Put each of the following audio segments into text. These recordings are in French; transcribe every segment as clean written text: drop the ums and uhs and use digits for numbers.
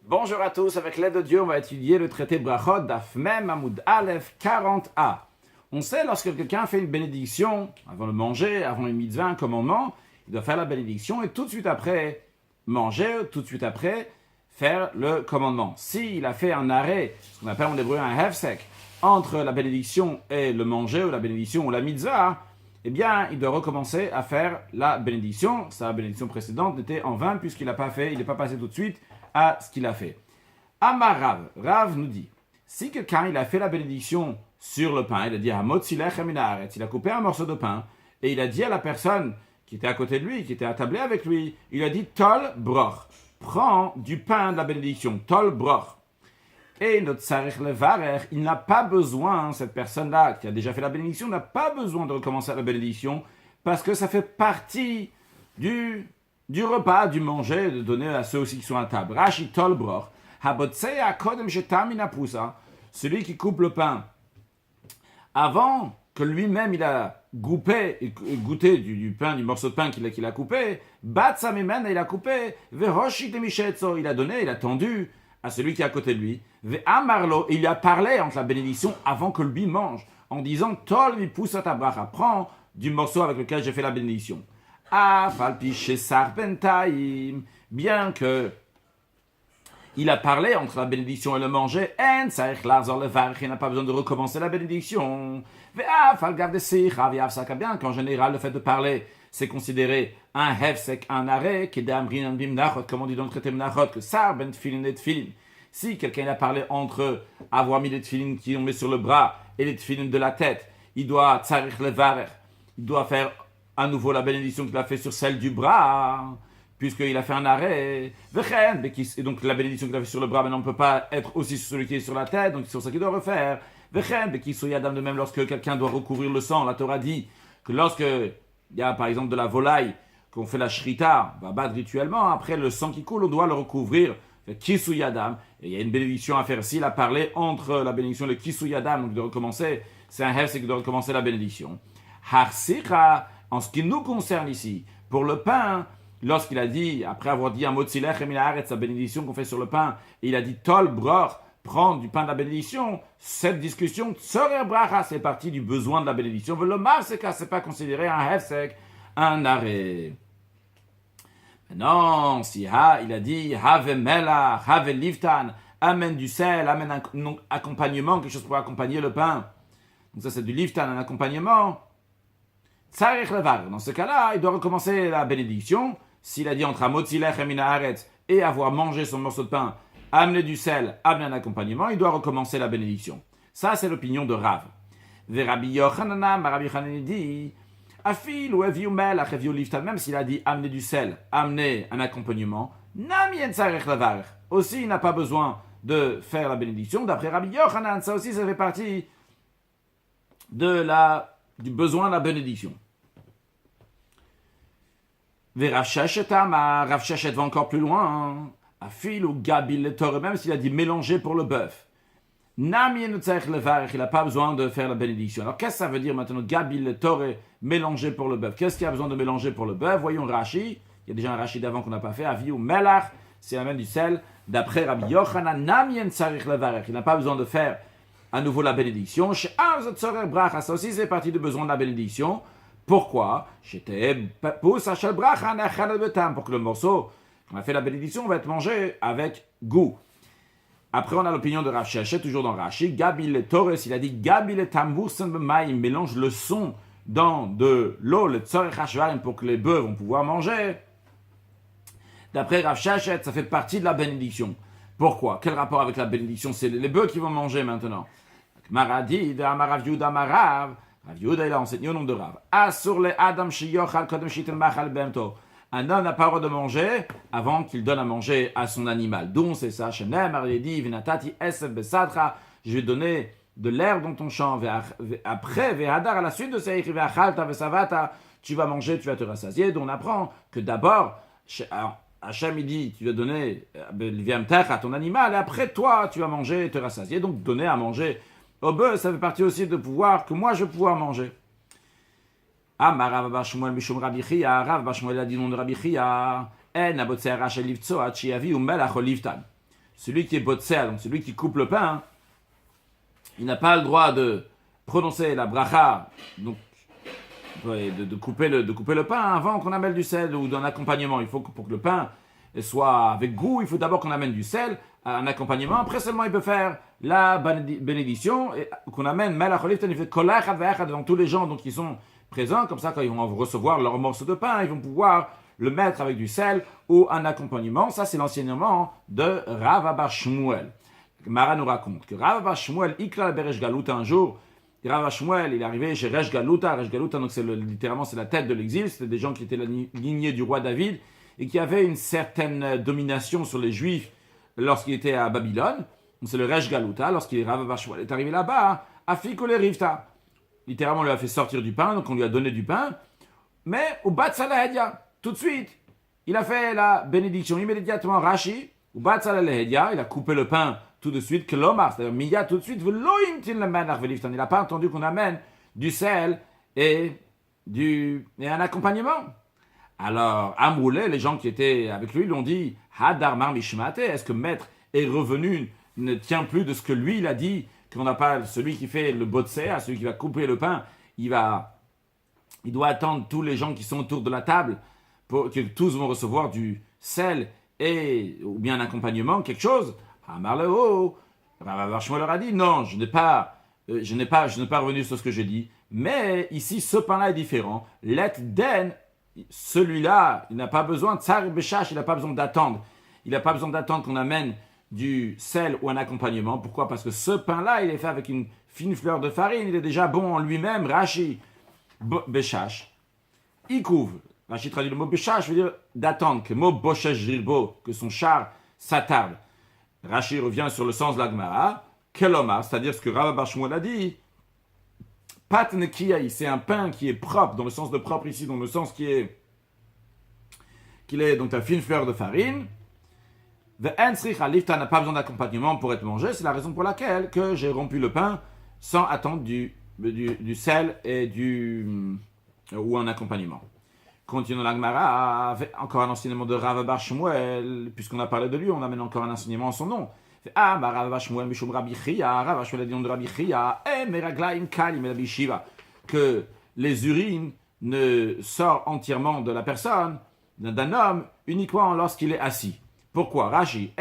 Bonjour à tous, avec l'aide de Dieu, on va étudier le traité Brachot d'Af Mem Amoud Aleph 40a. On sait, lorsque quelqu'un fait une bénédiction, avant de manger, avant une mitzvah, un commandement, il doit faire la bénédiction et tout de suite après manger, tout de suite après faire le commandement. S'il a fait un arrêt, ce qu'on appelle en hébreu un hefsek, entre la bénédiction et le manger, ou la bénédiction ou la mitzvah, eh bien, il doit recommencer à faire la bénédiction. Sa bénédiction précédente était en vain puisqu'il n'a pas fait, il n'est pas passé tout de suite à ce qu'il a fait. Amar Rav, Rav nous dit, si quelqu'un il a fait la bénédiction sur le pain, il a dit il a coupé un morceau de pain et il a dit à la personne qui était à côté de lui, qui était attablée avec lui, il a dit tol broch, prends du pain de la bénédiction, tol broch. Et notre tzarich levarer, il n'a pas besoin, cette personne-là qui a déjà fait la bénédiction, n'a pas besoin de recommencer la bénédiction parce que ça fait partie du repas, du manger, de donner à ceux aussi qui sont à table. Rashi tol broch, habotzea kodem shetamina pusa, celui qui coupe le pain avant que lui-même il a goûté du pain, du morceau de pain qu'il a coupé, batsa memena il a coupé, veroshi demishetzo, il a donné, il a tendu à celui qui est à côté de lui, ve'amarlo, il lui a parlé entre la bénédiction avant que lui mange, en disant tol mi pusa ta bracha, prends du morceau avec lequel j'ai fait la bénédiction. Afalpi shesar bentaim, bien que il a parlé entre la bénédiction et le manger, il n'a pas besoin de recommencer la bénédiction. Bien qu'en général, le fait de parler, c'est considéré un hefsek, un arrêt, comme on dit dans le traité Menachot, que sar ben tfilin et tfilin. Si quelqu'un a parlé entre avoir mis les tfilin qui ont mis sur le bras et les tfilin de la tête, il doit tsarich levarer, il doit faire à nouveau la bénédiction qu'il a fait sur celle du bras, puisqu'il a fait un arrêt, et donc la bénédiction qu'il a fait sur le bras, maintenant on ne peut pas être aussi sur celui qui est sur la tête, donc c'est sur ça qu'il doit refaire. De même, lorsque quelqu'un doit recouvrir le sang, la Torah dit que lorsque il y a par exemple de la volaille, qu'on fait la shrita, on va battre rituellement, après le sang qui coule, on doit le recouvrir, kisuyadam, et il y a une bénédiction à faire. S'il a parlé entre la bénédiction et le kisuyadam, donc de recommencer, c'est un hef, c'est que de recommencer la bénédiction. Harsicha, en ce qui nous concerne ici, pour le pain, lorsqu'il a dit, après avoir dit un mot tzilech et minaret, sa bénédiction qu'on fait sur le pain, et il a dit tol bror, prendre du pain de la bénédiction, cette discussion, tzorer bracha, c'est parti du besoin de la bénédiction. Le marseka, c'est pas considéré un hefsek, un arrêt. Non, si il a dit have mela, have liftan, amène du sel, amène un accompagnement, quelque chose pour accompagner le pain. Donc ça c'est du liftan, un accompagnement. Tzarich levar. Dans ce cas-là, il doit recommencer la bénédiction. S'il a dit entre amotzilech et minaharetz et avoir mangé son morceau de pain, amener du sel, amener un accompagnement, il doit recommencer la bénédiction. Ça, c'est l'opinion de Rav. Rabbi Yochanan dit, afil ou eviu melach eviu liftan, même s'il a dit amener du sel, amener un accompagnement, namien tzarich levar. Aussi, il n'a pas besoin de faire la bénédiction. D'après Rabbi Yochanan, ça aussi, ça fait partie du besoin de la bénédiction. Rav Sheshet va encore plus loin. Afil ou gabil le Torah, même s'il a dit mélanger pour le bœuf. Namien levarech, il n'a pas besoin de faire la bénédiction. Alors qu'est-ce que ça veut dire maintenant, gabil le Torah, mélanger pour le bœuf? Qu'est-ce qu'il y a besoin de mélanger pour le bœuf? Voyons Rashi. Il y a déjà un Rashi d'avant qu'on n'a pas fait. Avi ou melach, c'est la même du sel. D'après Rabbi Yochanan, namien tzarich levarech, il n'a pas besoin de faire à nouveau la bénédiction. Ça aussi, c'est partie du besoin de la bénédiction. Pourquoi? Pour que le morceau, on a fait la bénédiction, on va être mangé avec goût. Après, on a l'opinion de Rav Sheshet, toujours dans Rashi. Gabi le Torres, il a dit Gabi le tamboursen b'maïm, il mélange le son dans de l'eau, le tzorech hashvarim, pour que les bœufs vont pouvoir manger. D'après Rav Sheshet, ça fait partie de la bénédiction. Pourquoi? Quel rapport avec la bénédiction? C'est les bœufs qui vont manger maintenant. Maradi, de Amarav Yuda Marav. Rav Yuda, il a enseigné au nom de Rav. Asur le Adam shiyochal kodem shitel machal bemto. Un homme n'a pas le droit de manger avant qu'il donne à manger à son animal. Donc c'est ça. Shenem, il dit, vinatati esef besadra. Je vais donner de l'herbe dans ton champ. Après, vehadar, à la suite de ça, veachalta vesavata. Tu vas manger, tu vas te rassasier. Donc on apprend que d'abord, Hachem il dit, tu vas donner à ton animal, et après toi, tu vas manger et te rassasier. Donc donner à manger au bœuf, ça fait partie aussi de pouvoir, que moi je vais pouvoir manger. Amar Rav bar Shmuel mishum Rabbi Chia, Rav bar Shmuel a dit non de Rabbi Chia, en abotzer Rachel livtso, achi avi ou melach liftan. celui qui est botsel, donc celui qui coupe le pain, il n'a pas le droit de prononcer la bracha, donc de couper le pain avant qu'on amène du sel ou d'un accompagnement. Il faut que pour que le pain soit avec goût, il faut d'abord qu'on amène du sel, un accompagnement. Après seulement, il peut faire la bénédiction et qu'on amène melach devant tous les gens donc, qui sont présents. Comme ça, quand ils vont recevoir leur morceau de pain, ils vont pouvoir le mettre avec du sel ou un accompagnement. Ça, c'est l'enseignement de Rav Abba Shmuel. Mara nous raconte que Rav Abba Shmuel, Ikra Beresh Galuta, un jour, Rav Abba Shmuel, il est arrivé chez Resh Galuta. Resh Galuta, donc littéralement, c'est la tête de l'exil. C'était des gens qui étaient la lignée du roi David et qui avaient une certaine domination sur les Juifs lorsqu'il était à Babylone. Donc c'est le Resh Galuta. Lorsqu'il Rav Abba Shmuel est arrivé là-bas, Afiko le Rivta. Littéralement, on lui a fait sortir du pain, donc on lui a donné du pain. Mais au Batsalahedia, tout de suite, il a fait la bénédiction immédiatement. Rashi, au Batsalahedia, il a coupé le pain tout de suite. Kelomar, c'est-à-dire Miya tout de suite. Il n'a pas entendu qu'on amène du sel et un accompagnement. Alors, Amoulé, les gens qui étaient avec lui, lui ont dit Hadar Mar Mishmate, est-ce que maître est revenu, ne tient plus de ce que lui, il a dit, qu'on n'a pas celui qui fait le botsé, celui qui va couper le pain, il doit attendre tous les gens qui sont autour de la table pour que tous vont recevoir du sel ou bien un accompagnement, quelque chose. Amar Leo, Rav Abba Shmuel leur a dit non, je n'ai pas revenu sur ce que j'ai dit, mais ici ce pain-là est différent. Let den, celui-là, il n'a pas besoin, tsar beshash, il n'a pas besoin d'attendre. Il n'a pas besoin d'attendre qu'on amène du sel ou un accompagnement. Pourquoi? Parce que ce pain-là, il est fait avec une fine fleur de farine, il est déjà bon en lui-même. Rashi, beshash, il couvre. Rashi traduit le mot beshash, veut dire d'attendre, que mot boshesh rirbo, que son char s'attarde. Rashi revient sur le sens de la Gemara, kelomar, c'est-à-dire ce que Rav Abba Shmuel a dit. Pat nekiyai, c'est un pain qui est propre, dans le sens de propre ici, dans le sens qu'il est donc la fine fleur de farine. N'a pas besoin d'accompagnement pour être mangé. C'est la raison pour laquelle que j'ai rompu le pain sans attendre du sel et ou un accompagnement. Continuons la Gemara avec encore un enseignement de Rav Abba Shmuel. Puisqu'on a parlé de lui, on amène encore un enseignement en son nom. Rav Abba Shmuel mishum Rabbi Chia. Rav Abba Shmuel a dit de Rabbi Chia meraglaim kalim et Rabbi Shiva, que les urines ne sortent entièrement de la personne, d'un homme, uniquement lorsqu'il est assis. Pourquoi? Rashi,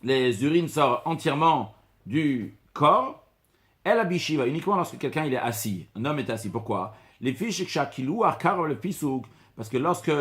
les urines sortent entièrement du corps. El abishiva, uniquement lorsque quelqu'un il est assis. Un homme est assis. Pourquoi? Les fiches le pisouk, parce que lorsque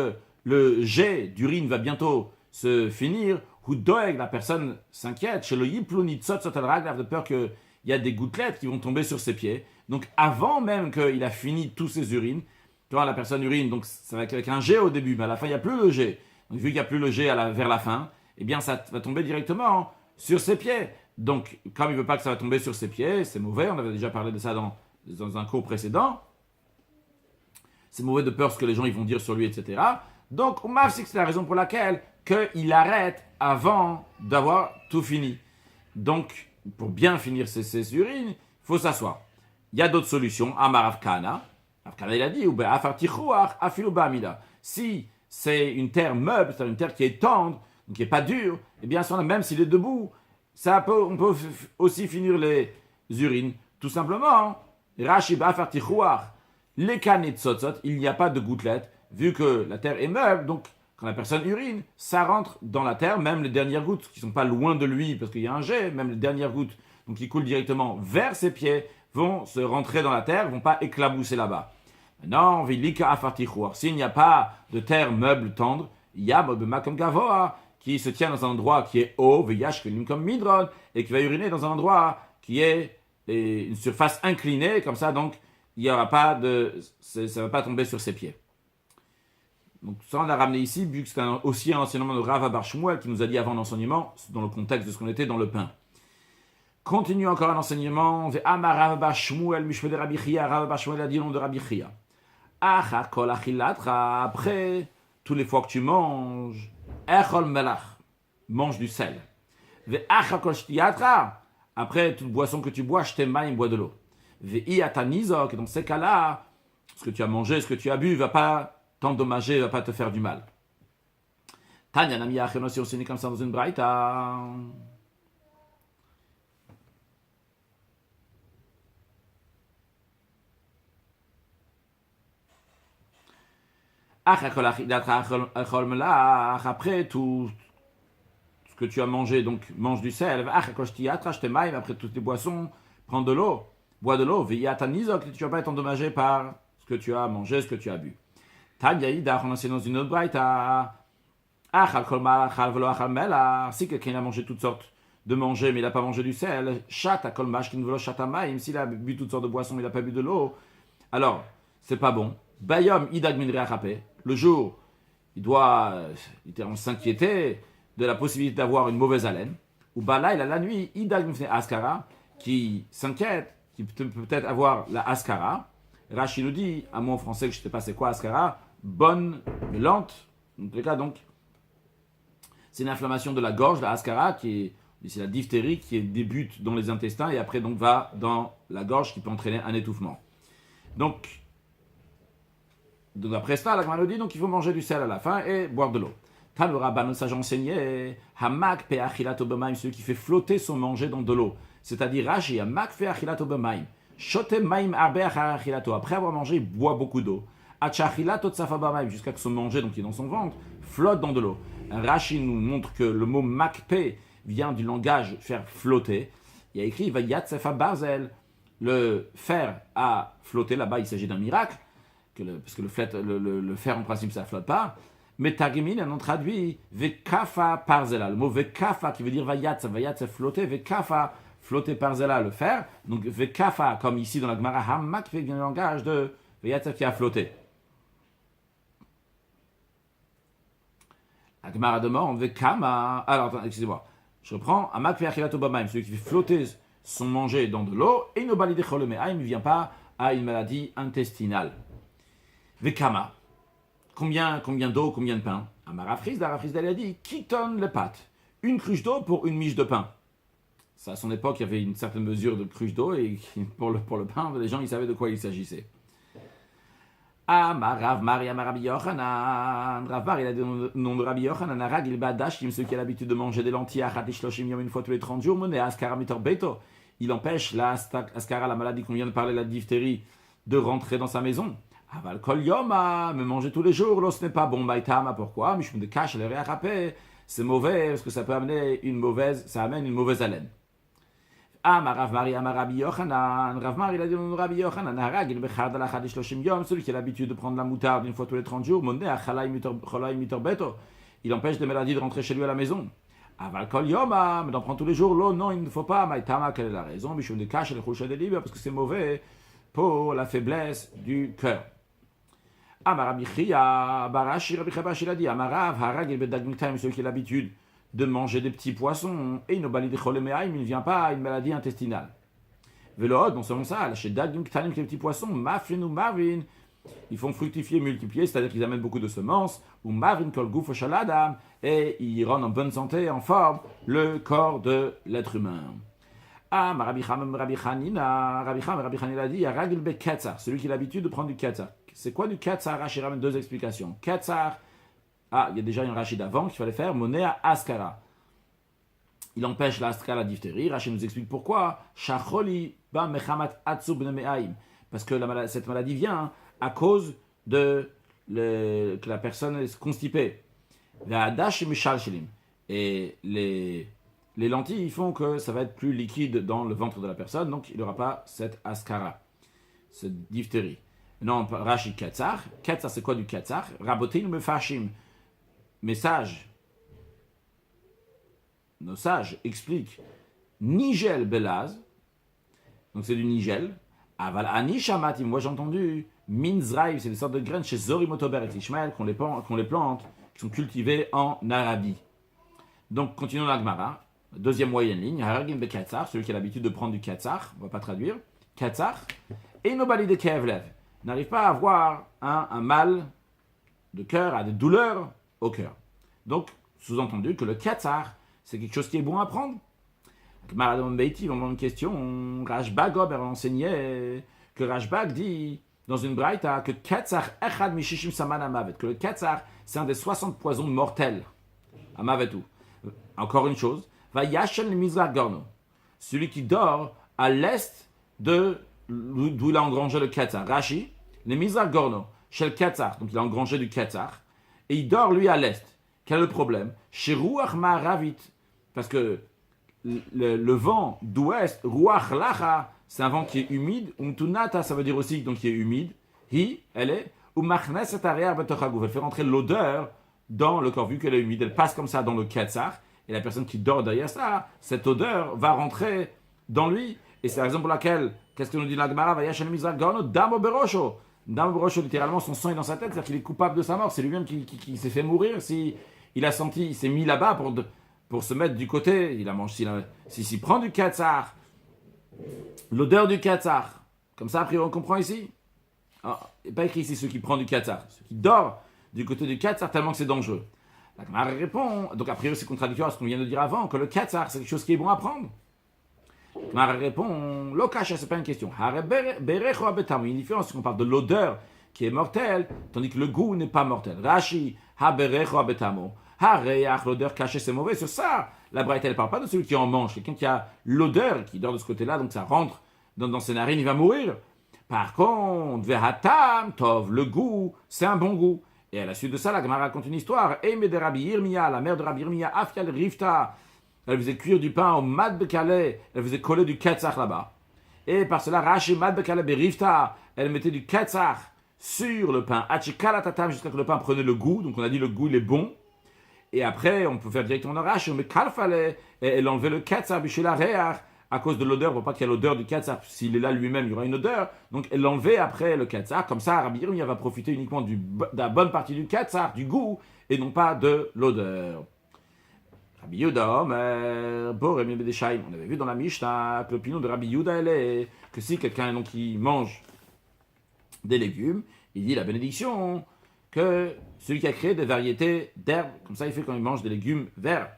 le jet d'urine va bientôt se finir, la personne s'inquiète. Chez le yipluni de peur qu'il y a des gouttelettes qui vont tomber sur ses pieds. Donc avant même qu'il a fini tous ses urines, tu vois, la personne urine, donc ça va être avec un jet au début, mais à la fin, il n'y a plus le jet. Donc, vu qu'il n'y a plus le jet vers la fin, eh bien, ça va tomber directement sur ses pieds. Donc, comme il ne veut pas que ça va tomber sur ses pieds, c'est mauvais. On avait déjà parlé de ça dans un cours précédent. C'est mauvais de peur ce que les gens ils vont dire sur lui, etc. Donc, on m'a dit que c'est la raison pour laquelle qu'il arrête avant d'avoir tout fini. Donc, pour bien finir ses urines, il faut s'asseoir. Il y a d'autres solutions. Amarav Kana. Il a dit, si c'est une terre meuble, c'est une terre qui est tendre, qui n'est pas dure, eh bien, même s'il est debout, on peut aussi finir les urines. Tout simplement, les canettes tzotzot, il n'y a pas de gouttelettes, vu que la terre est meuble, donc quand la personne urine, ça rentre dans la terre, même les dernières gouttes, qui ne sont pas loin de lui, parce qu'il y a un jet, même les dernières gouttes, donc qui coulent directement vers ses pieds, vont se rentrer dans la terre, ne vont pas éclabousser là-bas. Maintenant, s'il n'y a pas de terre meuble tendre, il y a comme Gavoa qui se tient dans un endroit qui est haut, comme Midron, et qui va uriner dans un endroit qui est une surface inclinée, comme ça, donc il y aura pas ça ne va pas tomber sur ses pieds. Donc ça, on l'a ramené ici, vu que c'est aussi un enseignement de Rav Abba Shmuel qui nous a dit avant l'enseignement, dans le contexte de ce qu'on était dans le pain. Continue encore un enseignement. Rav Abba Shmuel, Mishmei de Rabbi Chia. Rav Abba Shmuel a dit le nom de Rabbi Chia. Après, tous les fois que tu manges, echol melach, mange du sel. Après toute boisson que tu bois, shtemaim, bois de l'eau. Et dans ces cas-là, ce que tu as mangé, ce que tu as bu, ne va pas t'endommager, ne va pas te faire du mal. Tanya Nami Achen aussi enseigné comme ça dans une braïta. Après tout ce que tu as mangé, donc mange du sel. Après toutes les boissons, prends de l'eau, bois de l'eau. Tu ne vas pas être endommagé par ce que tu as mangé, ce que tu as bu. Tanya on enseigne dans une autre braïta. Si quelqu'un a mangé toutes sortes de manger, mais il n'a pas mangé du sel, s'il a bu toutes sortes de boissons, mais il n'a pas bu de l'eau, alors c'est pas bon. Bayom idag min re'achapé. Le jour, il doit s'inquiéter de la possibilité d'avoir une mauvaise haleine. Ou balaï, la nuit, idag min askara, qui s'inquiète, qui peut peut-être avoir la askara. Rashi nous dit, un mot en français que je ne sais pas c'est quoi askara, bonne mais lente. En tout cas, donc, c'est une inflammation de la gorge, la askara, c'est la diphtérie qui débute dans les intestins et après donc va dans la gorge qui peut entraîner un étouffement. Donc après ça, la Gemara nous dit donc il faut manger du sel à la fin et boire de l'eau. Tanu Rabban, nos sages enseigné, hamak pe achilato b'maim, celui qui fait flotter son manger dans de l'eau. C'est-à-dire Rashi, hamak pe achilato b'maim, shote maim arbe achilato. Après avoir mangé, il boit beaucoup d'eau. Achachilato tsafa b'maim, jusqu'à que son manger, donc qui est dans son ventre, flotte dans de l'eau. Rashi nous montre que le mot makpe vient du langage faire flotter. Il y a écrit vayat tsafa barzel, le fer à flotter. Là-bas, il s'agit d'un miracle. Parce que le fer en principe ça ne flotte pas, mais Targumin on traduit vekafa parzela, le mot vekafa qui veut dire vayat c'est flotter, vekafa flotter parzela le fer, donc vekafa comme ici dans la Gemara hamak vient du langage de vayat qui a flotté. La Gemara demande vekama, alors attends, excusez-moi, je reprends, hamak ve'achilato b'maim, celui qui fait flotter son manger dans de l'eau et no balide choleme'aim, il ne vient pas à une maladie intestinale. Vekama, combien d'eau, combien de pain? Amarafrizda, il a dit, qui tonne les pâtes? Une cruche d'eau pour une miche de pain. Ça, à son époque, il y avait une certaine mesure de cruche d'eau et pour le pain, les gens ils savaient de quoi il s'agissait. Amarav Mari, Amarabi Yochanan, Rav Mari, il a dit le nom de Rabbi Yochanan, Arag il badashim, ceux qui ont l'habitude de manger des lentilles, Achatish Loshim Yom, une fois tous les 30 jours, Moné Askara Mitor Beto, il empêche la Askara, la maladie qu'on vient de parler, la diphtérie, de rentrer dans sa maison. Aval kol yoma, me manger tous les jours, là ce n'est pas bon. Maïtama, pourquoi? Mishum de cache le réarapé, c'est mauvais parce que ça peut amener ça amène une mauvaise haleine. Rav Mari, Rabbi Yochanan, Rav Mari, il a dit Rabbi Yochanan, Harag il bechad ala chadish loshim yom, celui qui a l'habitude de prendre la moutarde une fois tous les 30 jours, mondé achalai mitor beto, il empêche des maladies de rentrer chez lui à la maison. Aval kol yoma, mais d'en prendre tous les jours, là non, il ne faut pas. Maïtama, quelle est la raison? Mishum de cache le choucha des libres, parce que c'est mauvais pour la faiblesse du cœur. Amarabichia, Barashi, Rabbi Chabash, il a dit Amarav, Harag et Bedagmitaim, celui qui a l'habitude de manger des petits poissons, et il ne vient pas à une maladie intestinale. Velohod, non seulement ça, chez Dagmitaim, les petits poissons, Maflin ou Marvin, ils font fructifier, multiplier, c'est-à-dire qu'ils amènent beaucoup de semences, ou Marvin kol gouf shaladam, et ils rendent en bonne santé, en forme, le corps de l'être humain. Rabbi Chanina a dit Harag el Bekatzar, celui qui a l'habitude de prendre du katzar. C'est quoi du katzar? Rashi ramène deux explications. Katzar, il y a déjà une Rashi d'avant qu'il fallait faire, Monea Askara. Il empêche l'askara, la diphtérie. Rashi nous explique pourquoi. Shacholi ba mechamat atzub neme'aim. Parce que cette maladie vient à cause que la personne est constipée. Et les lentilles font que ça va être plus liquide dans le ventre de la personne, donc il n'aura pas cette askara, cette diphtérie. Non, Rashi Katzar. Katzar, c'est quoi du Katzar? Rabotin me fashim. Mes sages, nos sages expliquent Nigel Belaz, donc c'est du Nigel. Aval Anishamatim, moi j'ai entendu Minzraïv, c'est des sortes de graines chez Zorimotober et Ishmael qu'on les plante, qui sont cultivées en Arabie. Donc continuons la Gemara. Deuxième moyenne ligne, Haragim be Katzar, celui qui a l'habitude de prendre du Katzar, on ne va pas traduire, Katzar, et Nobali de Kevlev, n'arrive pas à avoir un mal de cœur, à des douleurs au cœur. Donc, sous-entendu que le Katzar, c'est quelque chose qui est bon à prendre. Maradon Beiti, on a une question, Rashbag a enseigné que Rashbag dit dans une braïta que Katzar echad mishishim saman amavet, que le Katzar, c'est un des 60 poisons mortels. Amavetu. Encore une chose, va Yashen le Mizrach Gorno. Celui qui dort à l'est de d'où il a engrangé le Ketzar. Rashi, le Mizrach Gorno, chez le Ketzar, donc il a engrangé du Ketzar, et il dort lui à l'est. Quel est le problème? Chez Ruach Ma'aravit, parce que le vent d'ouest, Ruach Lacha, c'est un vent qui est humide, Umtunata, ça veut dire aussi donc qui est humide, Hi, elle est, Umachneset arrière betochagou, elle fait rentrer l'odeur dans le corps, vu qu'elle est humide, elle passe comme ça dans le Ketzar, et la personne qui dort derrière ça, cette odeur va rentrer dans lui, et c'est la raison pour laquelle, qu'est-ce que nous dit la Gemara, Vayashen Mizrach Gorno, Damo Berosho. Damo Berosho, littéralement, son sang est dans sa tête, c'est-à-dire qu'il est coupable de sa mort, c'est lui-même qui s'est fait mourir, il a senti, il s'est mis là-bas pour se mettre du côté, il a mangé, s'il prend du Ketzar, l'odeur du Ketzar, comme ça, après, on comprend ici. Alors, il n'est pas écrit ici ceux qui prennent du Ketzar, ceux qui dorment du côté du Ketzar tellement que c'est dangereux. La Gemara répond, donc a priori c'est contradictoire à ce qu'on vient de dire avant, que le Ketzar c'est quelque chose qui est bon à prendre. La Gemara répond, l'okasha c'est pas une question. Il y a une différence qu'on parle de l'odeur qui est mortelle, tandis que le goût n'est pas mortel. Rashi, ha-berecho ha-betamo. Ha-reach, l'odeur cachée c'est mauvais. Sur ça, la Braïta elle parle pas de celui qui en mange, quelqu'un qui a l'odeur, qui dort de ce côté-là, donc ça rentre dans ses narines, il va mourir. Par contre, vehatam tov, le goût, c'est un bon goût. Et à la suite de ça, la Gemara raconte une histoire. Eme de Rabbi Yirmiya, la mère de Rabbi Yirmiya, Afyal Rifta, elle faisait cuire du pain au Mad Bekale, elle faisait coller du Ketzach là-bas. Et par cela, Rashi Mad Bekale Berifta, elle mettait du Ketzach sur le pain, Achikala jusqu'à ce que le pain prenait le goût. Donc on a dit le goût il est bon. Et après, on peut faire directement dans Rashi, mais Kalfale, elle enlevait le Ketzach, Bishela Reach, à cause de l'odeur, pour pas qu'il y ait l'odeur du Ketzar, s'il est là lui-même, il y aura une odeur. Donc elle l'enlevait après le Ketzar, comme ça Rabbi Yirmiya va profiter uniquement de la bonne partie du Ketzar, du goût, et non pas de l'odeur. Rabbi Yehuda, Borem Yebedeshaim, on avait vu dans la Mishnah que l'opinion de Rabbi Yehuda, elle est que si quelqu'un donc, qui mange des légumes, il dit la bénédiction que celui qui a créé des variétés d'herbes, comme ça il fait quand il mange des légumes verts.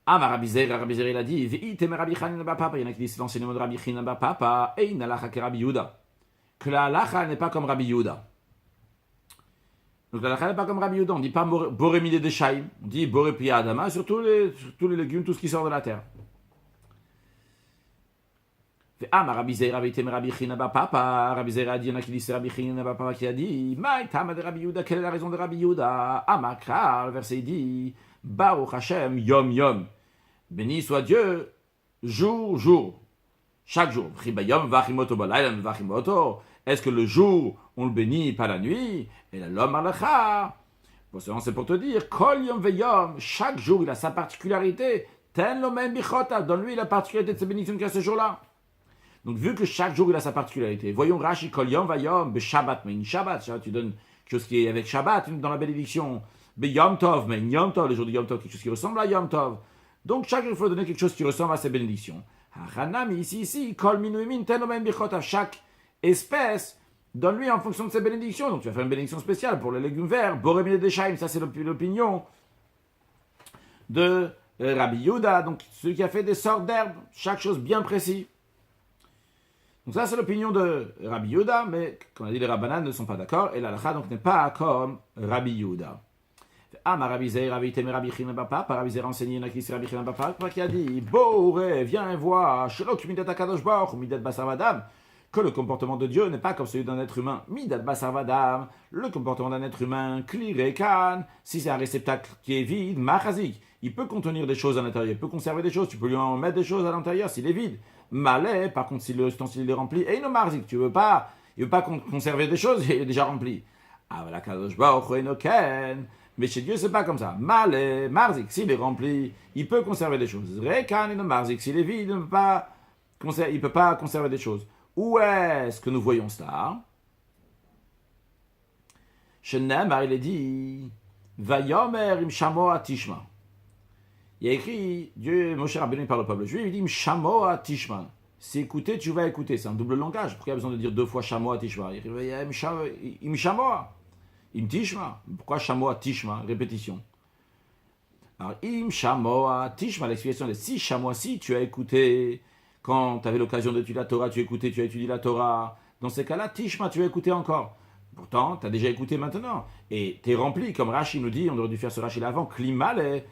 Ah, Rabbi Zer, il a dit, il y en a qui disent l'enseignement de Rabbi China bar Papa, et il n'a l'alacha que Rabbi Yehuda. Que la halacha n'est pas comme Rabbi Yehuda. Donc la halacha n'est pas comme Rabbi Yehuda. On ne dit pas boremide de shaim, on dit borepia adama sur tous les légumes, tout ce qui sort de la terre. Ah, Rabbi Zer, Rabbi China bar Papa, Rabbi Zer a dit, il y en a qui disent Rabbi China bar Papa qui a dit, Maï tama de Rabbi Yehuda, quelle est la raison de Rabbi Yehuda? Ah, Makra, le verset dit, Baruch Hashem, yom yom. Béni soit Dieu, jour, jour. Chaque jour. Est-ce que le jour, on le bénit, pas la nuit? Et l'homme alacha. Bon, c'est pour te dire, kol yom veyom, chaque jour, il a sa particularité. Ten lo men bichota, donne-lui la particularité de sa bénédiction qu'il a ce jour-là. Donc, vu que chaque jour, il a sa particularité, voyons Rashi, kol yom veyom, be Shabbat, mais une Shabbat, tu donnes quelque chose qui est avec Shabbat dans la bénédiction. Be Yom Tov, mais Yom Tov, le jour de Yom Tov, quelque chose qui ressemble à Yom Tov. Donc chaque jour, il faut donner quelque chose qui ressemble à ses bénédictions. Hanami, ici, Kol Minuimin, Tenomen Bichota, chaque espèce, donne-lui en fonction de ses bénédictions. Donc tu vas faire une bénédiction spéciale pour les légumes verts, Boremine Deshaim, ça c'est l'opinion de Rabbi Yehuda, donc celui qui a fait des sortes d'herbes, chaque chose bien précise. Donc ça c'est l'opinion de Rabbi Yehuda, mais comme on a dit, les Rabbanan ne sont pas d'accord, et la halakha donc n'est pas comme Rabbi Yehuda. Ah, ma Rabbi Zer, Rabbi Temer, Rabbi China bar Papa, Rabbi Zer enseigné, il y en a qui c'est Rabbi China bar Papa, qui a dit, Boré, viens voir, Shelok midat akadosh baruch, midat basar vadam, que le comportement de Dieu n'est pas comme celui d'un être humain. Midat basar vadam, le comportement d'un être humain, kliré kan, si c'est un réceptacle qui est vide, machazik, il peut contenir des choses à l'intérieur, il peut conserver des choses, tu peux lui en mettre des choses à l'intérieur s'il est vide. Malais, par contre, si l'ustensile est rempli, et no marzik, il veut pas conserver des choses, il est déjà rempli. Ah, voilà, kadosh baruch, enoken. Mais chez Dieu, c'est pas comme ça. Malé, marzik, s'il est rempli, il peut conserver des choses. Rekan et marzik, s'il est vide, il ne peut pas conserver des choses. Où est-ce que nous voyons cela? Chez Nemar, il est dit, Vayomer im shamoa tishma. Il y a écrit, Dieu, Moshe Rabbeinu par le peuple juif, il dit, im shamoa tishma. Si écouter, tu vas écouter. C'est un double langage. Pourquoi il y a besoin de dire deux fois shamoa tishma? Il dit, im shamoa. Im Tishma. Pourquoi Shamoa Tishma? Répétition. Alors, Im Shamoa Tishma, l'explication est si Shamoa, si tu as écouté, quand tu avais l'occasion d'étudier la Torah, tu as écouté, tu as étudié la Torah. Dans ces cas-là, Tishma, tu as écouté encore. Pourtant, tu as déjà écouté maintenant. Et tu es rempli, comme Rashi nous dit, on aurait dû faire ce Rashi là avant, Klimale,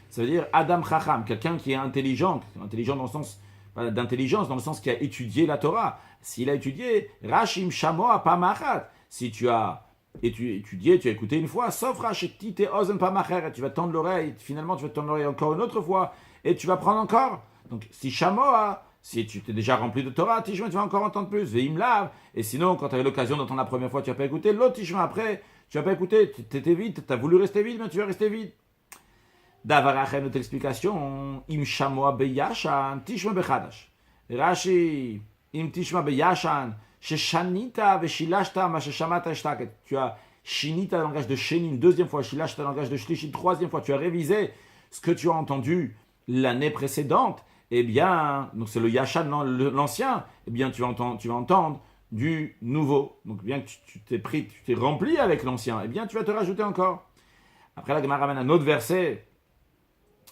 ça veut dire Adam Chacham, quelqu'un qui est intelligent dans le sens d'intelligence, dans le sens qui a étudié la Torah. S'il a étudié, Rashim Shamoa Pamachat. Si tu as étudié, tu as écouté une fois, sauf Rasheti te Ozen Pamachet, tu vas tendre l'oreille, finalement tu vas tendre l'oreille encore une autre fois, et tu vas prendre encore. Donc, si Shamoa, si tu t'es déjà rempli de Torah, Tishma, tu vas encore entendre plus. Veim Lav. Et sinon, quand tu avais l'occasion d'entendre la première fois, tu n'as pas écouté. L'autre Tishma, après, tu n'as pas écouté. Tu étais vide, tu as voulu rester vide, mais tu vas rester vide. Davarachem, notre explication. Im Shamoa beyashan, Tishma bechadash. Rashi, Im Tishma beyashan, Sheshanita veshilashta, ma sheshamata eshtaket. Tu as Shinita, le langage de Shenin, deuxième fois. Shilashta, le langage de Shlishit, troisième fois. Tu as révisé ce que tu as entendu l'année précédente. Eh bien, donc c'est le Yashan, l'ancien, eh bien tu vas entendre du nouveau. Donc bien que tu t'es rempli avec l'ancien, eh bien tu vas te rajouter encore. Après la Gemara ramène un autre verset,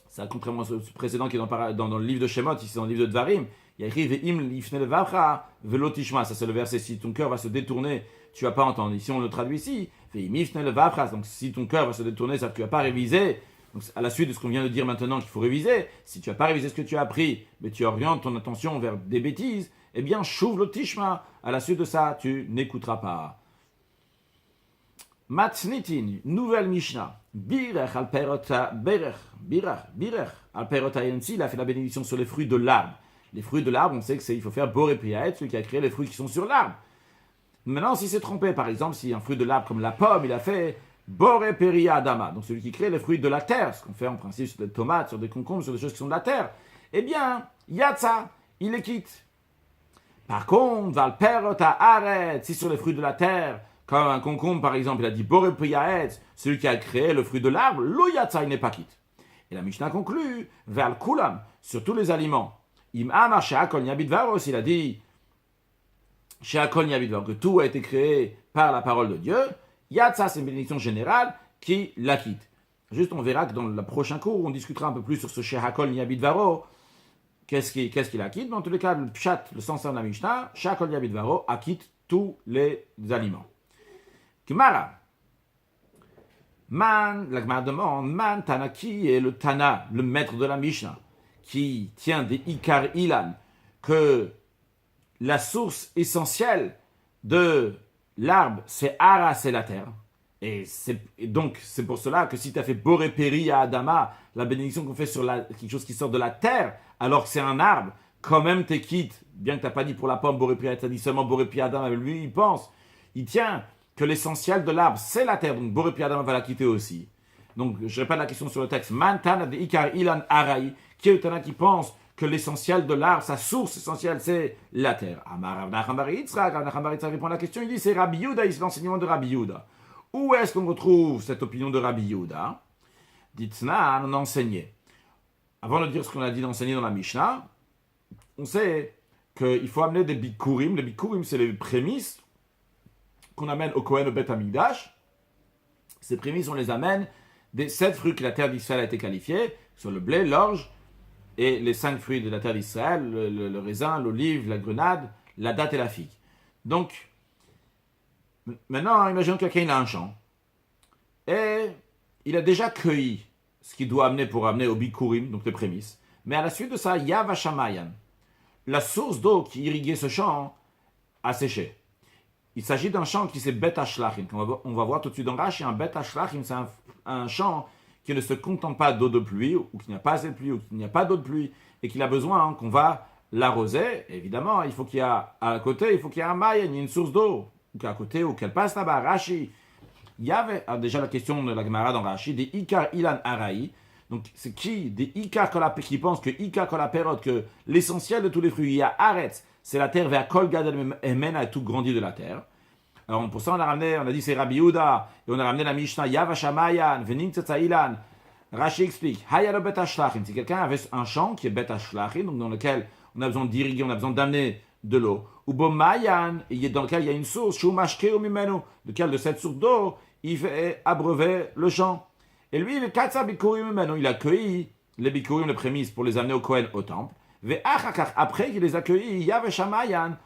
ça contrairement à ce précédent qui est dans le livre de Shemot, ici dans le livre de Dvarim, il y a écrit Ve'im lifne levacha velo tishma, ça c'est le verset, si ton cœur va se détourner, tu vas pas entendre. Ici on le traduit ici, Ve'im lifne levacha, donc si ton cœur va se détourner, ça tu vas pas réviser. Donc, à la suite de ce qu'on vient de dire maintenant qu'il faut réviser, si tu n'as pas révisé ce que tu as appris, mais tu orientes ton attention vers des bêtises, eh bien, chouv le tishma. À la suite de ça, tu n'écouteras pas. Matznitin, nouvelle Mishnah. Birech al perota, birech al perota yensi, il a fait la bénédiction sur les fruits de l'arbre. Les fruits de l'arbre, on sait il faut faire boré priaet, celui qui a créé les fruits qui sont sur l'arbre. Maintenant, s'il s'est trompé, par exemple, si un fruit de l'arbre comme la pomme, il a fait Boré Peria Adama, donc celui qui crée les fruits de la terre, ce qu'on fait en principe sur des tomates, sur des concombres, sur des choses qui sont de la terre, eh bien, Yatsa, il les quitte. Par contre, Valperota Aret, si sur les fruits de la terre, comme un concombre par exemple, il a dit Boré Priaet, celui qui a créé le fruit de l'arbre, lo Yatsa, il n'est pas quitte. Et la Mishnah conclut, Val Kulam, sur tous les aliments, Im Amar Sheakol Nyabidvaros, il a dit Sheakol Nyabidvaros, que tout a été créé par la parole de Dieu. Yatsa, c'est une bénédiction générale qui la quitte. Juste, on verra que dans le prochain cours, on discutera un peu plus sur ce Shehakol Nyabidvaro. Qu'est-ce qu'il acquitte? Mais en tous les cas, le Pshat, le sens de la Mishnah, Shehakol Nyabidvaro acquitte tous les aliments. Gemara. La Gemara demande, Man Tanaki est le Tana, le maître de la Mishnah, qui tient des Ikar Ilan, que la source essentielle de l'arbre, c'est Ara, c'est la terre. Et donc, c'est pour cela que si tu as fait Boré Peri à Adama, la bénédiction qu'on fait sur quelque chose qui sort de la terre, alors que c'est un arbre, quand même t'es quitte. Bien que tu n'as pas dit pour la pomme Boré Peri, tu as dit seulement Boré Peri Adama, mais lui, il tient que l'essentiel de l'arbre, c'est la terre. Donc, Boré Peri Adama va la quitter aussi. Donc, je répète la question sur le texte. Mantana de Ikar Ilan Arai, qui est le Tana qui pense que l'essentiel de l'arbre, sa source essentielle, c'est la terre. Amar Rav Nachman bar Yitzchak, Rav Nachman bar Yitzchak répond à la question, il dit c'est Rabbi Yehuda, c'est l'enseignement de Rabbi Yehuda. Où est-ce qu'on retrouve cette opinion de Rabbi Yehuda? Ditzna, on a enseigné. Avant de dire ce qu'on a dit d'enseigner dans la Mishnah, on sait qu'il faut amener des bikurim. Les bikurim, c'est les prémices qu'on amène au Kohen, au Bet Hamikdash. Ces prémices, on les amène des 7 fruits que la terre d'Israël a été qualifiée, sur le blé, l'orge, et les 5 fruits de la terre d'Israël, le raisin, l'olive, la grenade, la date et la figue. Donc, maintenant, imaginons que quelqu'un a un champ, et il a déjà cueilli ce qu'il doit amener pour amener au bikurim, donc les prémices, mais à la suite de ça, Yav Shamayan, la source d'eau qui irriguait ce champ a séché. Il s'agit d'un champ qui c'est Bet Hashlachim. On va voir tout de suite dans Rashi, un Bet Hashlachim, c'est un champ qui ne se contente pas d'eau de pluie, ou qu'il n'y a pas assez de pluie, ou qu'il n'y a pas d'eau de pluie, et qu'il a besoin qu'on va l'arroser. Évidemment, il faut qu'il y ait à côté, il faut qu'il y ait un maïen, il y ait une source d'eau, ou qu'à côté, ou qu'elle passe là-bas. Rashi, il y avait déjà la question de la Gemara dans Rashi, des Ikar Ilan Araï. Donc, c'est qui? Des Ikar qui pensent que Ikar Kolaperot, que l'essentiel de tous les fruits, il y a Aretz, c'est la terre vers Kol Gadol Emen a tout grandi de la terre. Alors pour ça on a dit c'est Rabbi Yehuda, et on a ramené la Mishnah Yav Shamayan, Venim Tzatzailan. Rashi explique, Hayalo Bet Hashlachim, si quelqu'un avait un champ qui est Bet Hashlachim, donc dans lequel on a besoin d'irriguer, on a besoin d'amener de l'eau, ou Bomayan, dans lequel il y a une source, Shumashkeu Mimenu, lequel de cette source d'eau, il fait abreuver le champ. Et lui, le Katsa Bikurim Mimenu, il a cueilli les Bikurim, les prémices, pour les amener au Kohen, au temple. Après qu'il les a cueillis, Yav Shamayan,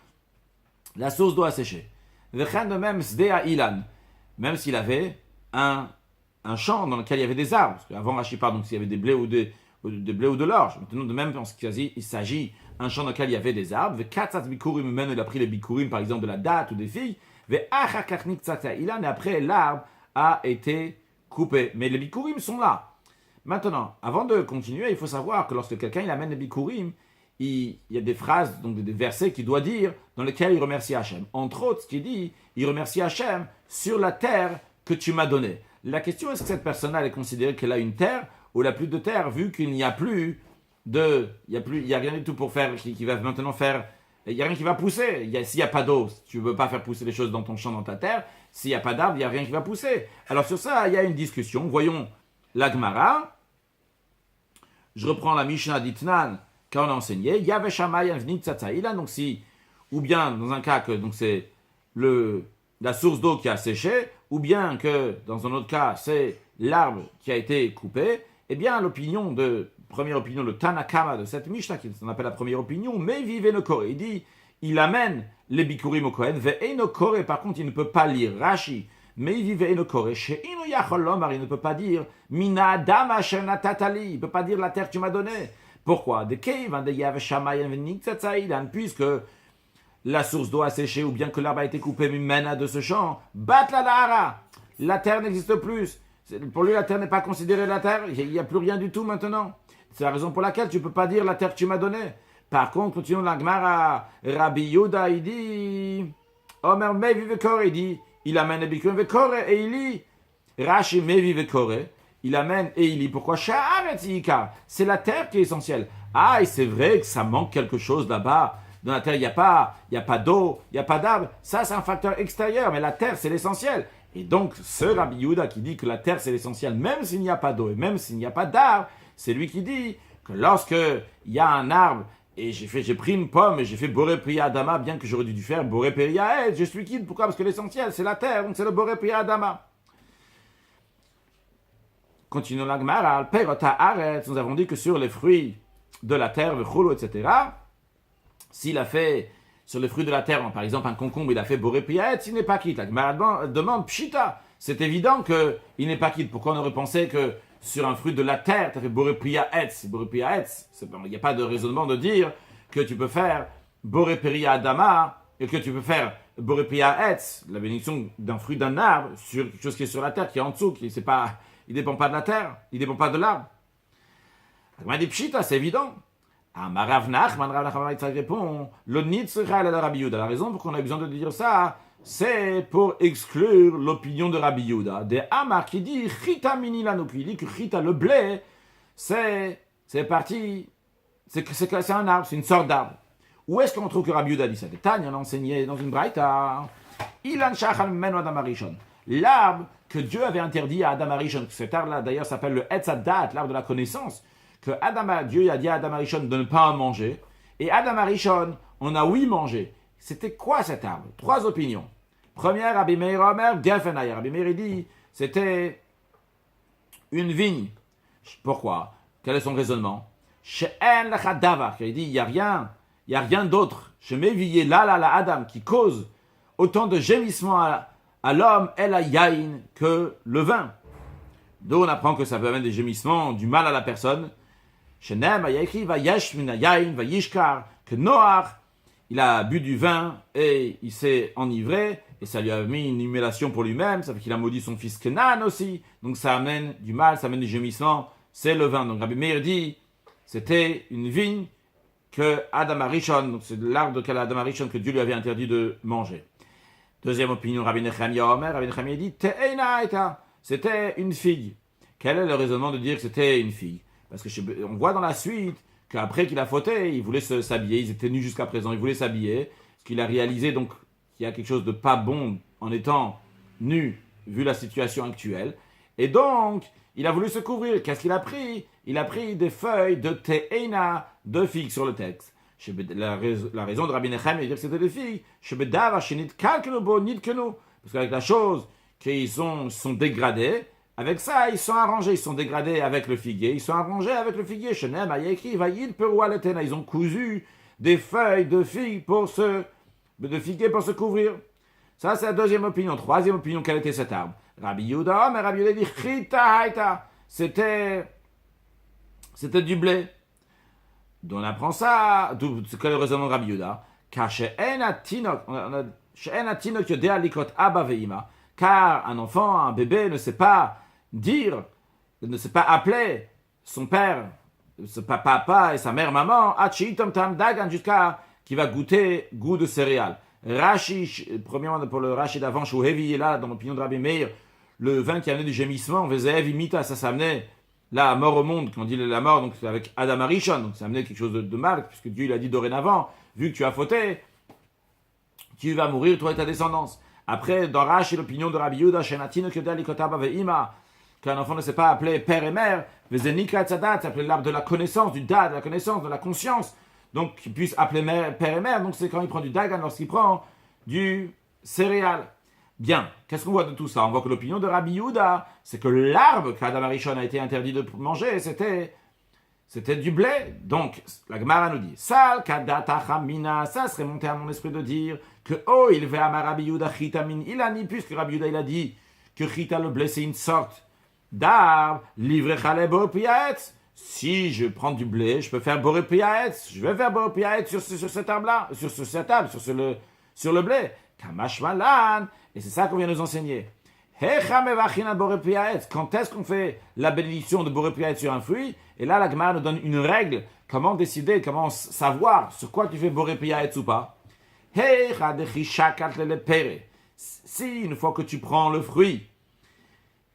la source d'eau a séché. Vechen de même Sdea Ilan. Même s'il avait un champ dans lequel il y avait des arbres. Parce qu'avant Rashi parle, donc s'il y avait des blés ou de l'orge. Maintenant, de même, il s'agit d'un champ dans lequel il y avait des arbres. Vekatzat bikurim, même il a pris les bikurim, par exemple, de la date ou des figues. Ve'achakach niktzata Ilan, et après, l'arbre a été coupé. Mais les bikurim sont là. Maintenant, avant de continuer, il faut savoir que lorsque quelqu'un il amène les bikurim, il y a des phrases, donc des versets qu'il doit dire dans lesquels il remercie Hachem. Entre autres, ce qu'il dit, il remercie Hachem sur la terre que tu m'as donnée. La question, est-ce que cette personne-là est considérée qu'elle a une terre ou elle n'a plus de terre, vu qu'il n'y a plus il y a rien du tout pour faire, qui va maintenant faire, il n'y a rien qui va pousser. S'il n'y a pas d'eau, tu ne veux pas faire pousser les choses dans ton champ, dans ta terre. S'il n'y a pas d'arbre, il n'y a rien qui va pousser. Alors sur ça, il y a une discussion. Voyons la Gemara. Je reprends la Mishnah d'Itnan, quand on a enseigné, Yave Shamayim Vnit Tzatzaïla, donc si, ou bien dans un cas que donc c'est la source d'eau qui a séché, ou bien que dans un autre cas c'est l'arbre qui a été coupé, eh bien première opinion, le Tanakama de cette Mishnah, qui s'appelle la première opinion, mais vive no kore, il dit, il amène les bikurim au Kohen, ve'eno kore, par contre il ne peut pas lire Rashi, mais il vive no kore, she'ino yachol lomar, il ne peut pas dire, mina adam asher natatali, il ne peut pas dire la terre que tu m'as donnée. Pourquoi? Puisque la source d'eau a séché ou bien que l'arbre a été coupé mimena de ce champ, la terre n'existe plus. Pour lui, la terre n'est pas considérée la terre. Il n'y a plus rien du tout maintenant. C'est la raison pour laquelle tu ne peux pas dire la terre que tu m'as donnée. Par contre, continuons la Gemara. Rabbi Yehuda, il dit, Omer mevi vekore, il dit, il amène les bikurim vekore et il lit. Rashi mevi vekore. Il amène et il lit. Pourquoi? C'est la terre qui est essentielle. Ah, et c'est vrai que ça manque quelque chose là-bas. Dans la terre, il n'y a pas d'eau, il n'y a pas d'arbre. Ça, c'est un facteur extérieur, mais la terre, c'est l'essentiel. Et donc, ce Rabbi Yehuda qui dit que la terre, c'est l'essentiel, même s'il n'y a pas d'eau et même s'il n'y a pas d'arbre, c'est lui qui dit que lorsque il y a un arbre et j'ai pris une pomme et j'ai fait Boré Priya Adama, bien que j'aurais dû faire Boré Priya Ed, je suis quitte. Pourquoi? Parce que l'essentiel, c'est la terre, donc c'est le Boré Priya Adama. Continuons la Gemara, nous avons dit que sur les fruits de la terre, le choulo, etc., s'il a fait sur les fruits de la terre, par exemple un concombre, il a fait boré priaet, il n'est pas quitte. La Gemara demande pshita, c'est évident qu'il n'est pas quitte. Pourquoi on aurait pensé que sur un fruit de la terre, tu as fait boré priaet? Boré priaet, il n'y a pas de raisonnement de dire que tu peux faire boré priya adama et que tu peux faire boré priaet, la bénédiction d'un fruit d'un arbre sur quelque chose qui est sur la terre, qui est en dessous, qui c'est pas. Il ne dépend pas de la terre, il ne dépend pas de l'arbre. Il dit pshita, c'est évident. Rav Nachman répond, le nitzra la Rabbi Yehuda. La raison pour qu'on a besoin de dire ça, c'est pour exclure l'opinion de Rabbi Yehuda. Des Amar qui dit chita mini lanouk, il dit que chita, le blé, c'est parti, c'est un arbre, c'est une sorte d'arbre. Où est-ce qu'on trouve que Rabbi Yehuda dit ça? Des Tanya, on a enseigné dans une braïta. Ilan shachal menu Adam Arishon. L'arbre que Dieu avait interdit à Adam Arishon, cet arbre-là d'ailleurs s'appelle le Etz Hadat, l'arbre de la connaissance, que Dieu a dit à Adam Arishon de ne pas en manger, et Adam Arishon en a mangé. C'était quoi cet arbre? 3 opinions. Première, Rabbi Meir Omer, Gefenaya. Rabbi Meir dit, c'était une vigne. Pourquoi? Quel est son raisonnement? She'en lechadavar. Il dit, il n'y a rien d'autre. Shemeviye la Adam, qui cause autant de gémissements à l'homme, elle a yain, que le vin. D'où on apprend que ça peut amener des gémissements, du mal à la personne. Shenem a écrit va yesh min yain va yishkar, que Noach, il a bu du vin et il s'est enivré et ça lui a mis une humiliation pour lui-même. Ça fait qu'il a maudit son fils Kenan aussi. Donc ça amène du mal, ça amène des gémissements. C'est le vin. Donc Rabbi Meir dit, c'était une vigne que Adam Arishon, donc c'est l'arbre de Adam Arishon que Dieu lui avait interdit de manger. Deuxième opinion, Rabbi Nechemia Omer. Rabbi Nechemia dit, te'eina eta. C'était une figue. Quel est le raisonnement de dire que c'était une figue? Parce que on voit dans la suite qu'après qu'il a fauté, il voulait s'habiller. Ils étaient nus jusqu'à présent. Il voulait s'habiller. Ce qu'il a réalisé, donc, qu'il y a quelque chose de pas bon en étant nu, vu la situation actuelle. Et donc, il a voulu se couvrir. Qu'est-ce qu'il a pris? Il a pris des feuilles de te'ena, de figues sur le texte. La raison de Rabbi Nechem, il dire que c'était des figues. Parce qu'avec la chose qu'ils sont dégradés, avec ça, ils sont arrangés. Ils sont dégradés avec le figuier. Ils sont arrangés avec le figuier. Shenem a écrit, ils ont cousu des feuilles de figuier pour se couvrir. Ça, c'est la deuxième opinion. Troisième opinion, quel était cet arbre? Rabbi Yehuda, mais Rabbi Yehuda dit Chita Haïta. C'était du blé. Donc on apprend ça. C'est quel est le raisonnement de Rabbi Yehuda? Car chez En Tinok, car un enfant, un bébé ne sait pas dire, ne sait pas appeler son père, son papa et sa mère maman, jusqu'à qu'il va goûter goût de céréales. Rashi, premièrement pour le Rashi d'avant, Shouhevi est là, dans l'opinion de Rabbi Meir, le vin qui amenait du gémissement, on faisait Evimita, ça s'amenait la mort au monde, quand on dit la mort, donc c'est avec Adam Arishon, donc ça amenait quelque chose de mal, puisque Dieu il a dit dorénavant, vu que tu as fauté, tu vas mourir, toi et ta descendance. Après, dans Rashi, l'opinion de Rabbi Yehuda, qu'un enfant ne sait pas appeler père et mère, c'est appelé l'arbre de la connaissance, du dad, de la connaissance, de la conscience, donc qu'il puisse appeler père et mère, donc c'est quand il prend du dagan, lorsqu'il prend du céréal. Bien, qu'est-ce qu'on voit de tout ça? On voit que l'opinion de Rabbi Yehuda, c'est que l'arbre qu'Adam Arishon a été interdit de manger, c'était du blé. Donc, la Gemara nous dit, Sal kadata chamina, ça serait monté à mon esprit de dire que, oh, il va à Rabbi Yehuda chita min ilani, puisque Rabbi Yehuda il a dit que chita le blé c'est une sorte d'arbre, livré chalebo piaetz. Si je prends du blé, je peux faire boré piaetz, je vais faire boré piaetz sur cet arbre-là, sur cet arbre, sur le blé. Kamash malan, et c'est ça qu'on vient nous enseigner. Quand est-ce qu'on fait la bénédiction de boré piaetz sur un fruit? Et là, la Gemara nous donne une règle, comment décider, comment savoir sur quoi tu fais boré piaetz ou pas. Si, une fois que tu prends le fruit,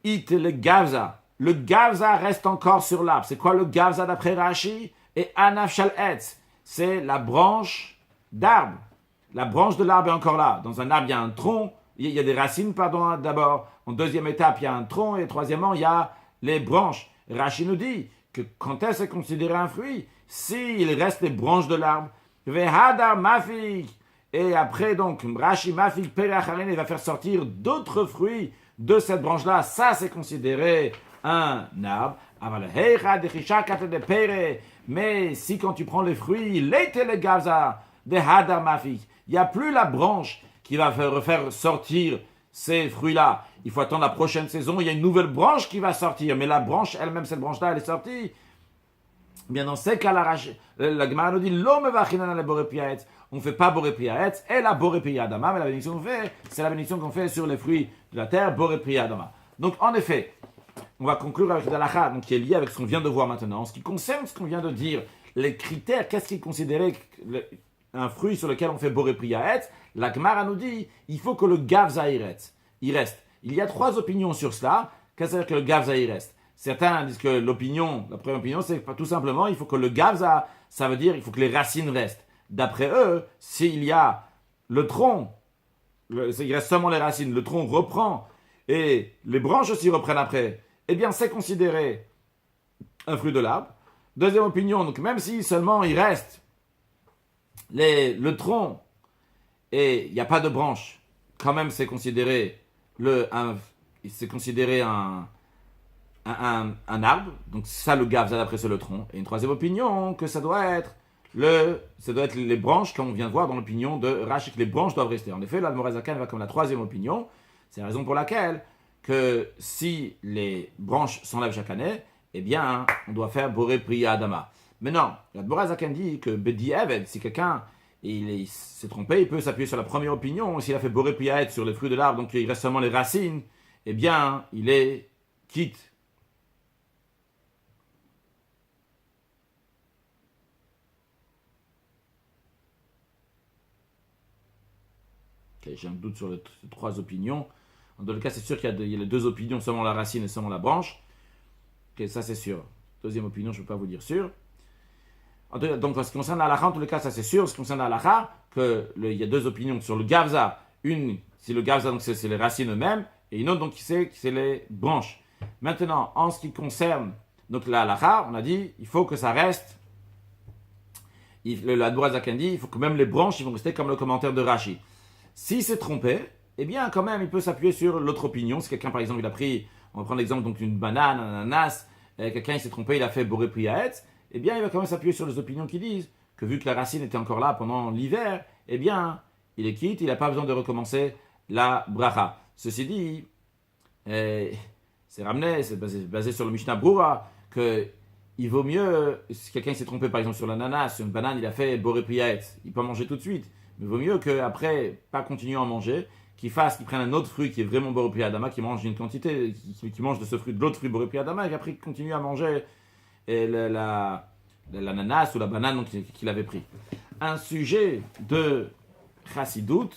le gavza reste encore sur l'arbre. C'est quoi le gavza d'après Rashi? Et anaf shal etz, c'est la branche d'arbre. La branche de l'arbre est encore là. Dans un arbre, il y a un tronc, il y a des racines, pardon, d'abord. En deuxième étape, il y a un tronc. Et troisièmement, il y a les branches. Rashi nous dit que quand est-ce considéré un fruit? S'il reste les branches de l'arbre. Vehadar mafik. Et après, donc, Rashi mafik peracharene, il va faire sortir d'autres fruits de cette branche-là. Ça, c'est considéré un arbre. Mais si quand tu prends les fruits, le gavza de hadar mafik, il n'y a plus la branche qui va faire sortir ces fruits-là. Il faut attendre la prochaine saison, il y a une nouvelle branche qui va sortir, mais la branche elle-même, cette branche-là, elle est sortie. Bien dans ces cas-là, la Gemara nous dit on ne fait pas boré piaetz, et la boré piadama, mais la bénédiction qu'on fait, c'est la bénédiction qu'on fait sur les fruits de la terre, boré piadama. Donc en effet, on va conclure avec l'halakha, donc qui est lié avec ce qu'on vient de voir maintenant. En ce qui concerne ce qu'on vient de dire, les critères, qu'est-ce qui est considéré un fruit sur lequel on fait boré piaetz? La Gemara nous dit, il faut que le gavza il reste. Il y a trois opinions sur cela. Qu'est-ce que c'est que le gavza il reste? Certains disent que la première opinion, c'est pas tout simplement, il faut que le gavza, ça veut dire, il faut que les racines restent. D'après eux, s'il y a le tronc, il reste seulement les racines, le tronc reprend, et les branches aussi reprennent après, eh bien c'est considéré un fruit de l'arbre. Deuxième opinion, donc même si seulement il reste le tronc, et il n'y a pas de branche, quand même c'est considéré un arbre, donc ça le gavza d'après c'est le tronc. Et une troisième opinion, que ça doit être les branches, comme on vient de voir dans l'opinion de Rashi, que les branches doivent rester. En effet, l'Admor HaZaken va comme la troisième opinion. C'est la raison pour laquelle que si les branches s'enlèvent chaque année, eh bien, on doit faire boré priya adama. Mais non, l'Admor HaZaken dit que Bedi Eved, si quelqu'un il s'est trompé, il peut s'appuyer sur la première opinion. S'il a fait boré priya sur les fruits de l'arbre, donc il reste seulement les racines, eh bien, il est quitte. J'ai un doute sur les trois opinions. Dans le cas, c'est sûr qu'il y a les deux opinions, seulement la racine et seulement la branche. Ok, ça c'est sûr. Deuxième opinion, je ne peux pas vous dire sûr. Donc, en ce qui concerne la halakha, en tous les cas, ça c'est sûr. En ce qui concerne la halakha, il y a deux opinions sur le gavza. Une, c'est le gavza, donc c'est les racines eux-mêmes. Et une autre, donc, c'est les branches. Maintenant, en ce qui concerne donc, la halakha, on a dit, il faut que ça reste. L'Admor HaZaken dit, il faut que même les branches, ils vont rester comme le commentaire de Rashi. S'il s'est trompé, eh bien, quand même, il peut s'appuyer sur l'autre opinion. Si quelqu'un, par exemple, il a pris, on va prendre l'exemple donc d'une banane, un ananas, quelqu'un il s'est trompé, il a fait boré priaetz, eh bien, il va quand même s'appuyer sur les opinions qui disent que vu que la racine était encore là pendant l'hiver, eh bien, il est quitte, il n'a pas besoin de recommencer la bracha. Ceci dit, c'est ramené, c'est basé sur le Mishnah Brura, que il vaut mieux, si quelqu'un s'est trompé par exemple sur l'ananas, sur une banane, il a fait boré priaet, il peut manger tout de suite, mais il vaut mieux qu'après, pas continuer à en manger, qu'il prenne un autre fruit qui est vraiment boré priaet adama, qu'il mange une quantité, qu'il mange de ce fruit, de l'autre fruit boré priaet adama, et qu'après il continue à manger l'ananas ou la banane qu'il avait pris. Un sujet de chassidout,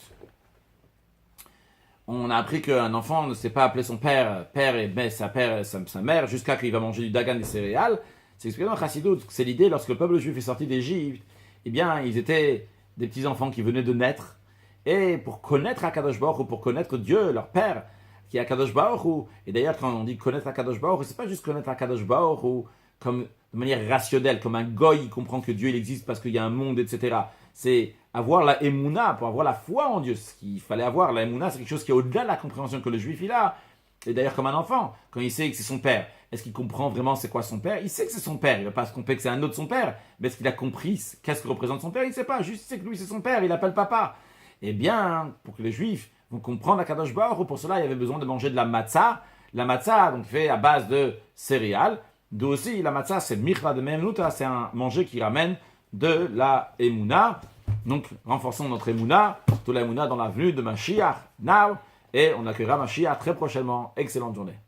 on a appris qu'un enfant ne sait pas appeler son père et sa mère jusqu'à qu'il va manger du dagan des céréales. C'est expliqué dans Chassidut, c'est l'idée, lorsque le peuple juif est sorti d'Égypte, eh bien, ils étaient des petits-enfants qui venaient de naître, et pour connaître Akadosh Baruch Hu, pour connaître Dieu, leur père, qui est Akadosh Baruch Hu, et d'ailleurs, quand on dit connaître Akadosh Baruch Hu, c'est pas juste connaître Akadosh Baruch Hu comme de manière rationnelle, comme un goy, il comprend que Dieu il existe parce qu'il y a un monde, etc. C'est avoir la émouna, pour avoir la foi en Dieu, ce qu'il fallait avoir. La émouna, c'est quelque chose qui est au-delà de la compréhension que le juif il a. Et d'ailleurs, comme un enfant, quand il sait que c'est son père, est-ce qu'il comprend vraiment c'est quoi son père? Il sait que c'est son père, il ne va pas se tromper que c'est un autre son père. Mais est-ce qu'il a compris qu'est-ce que représente son père? Il ne sait pas, juste il sait que lui c'est son père, il l'appelle papa. Eh bien, pour que les juifs vont comprendre Akadosh Baruch Hu, pour cela il y avait besoin de manger de la matzah. La matzah, donc fait à base de céréales. D'où aussi, la matzah, c'est michra de memnuta, c'est un manger qui ramène de la émouna. Donc, renforçons notre émouna, toute la émouna dans la venue de Mashiach, now, et on accueillera Mashiach très prochainement. Excellente journée.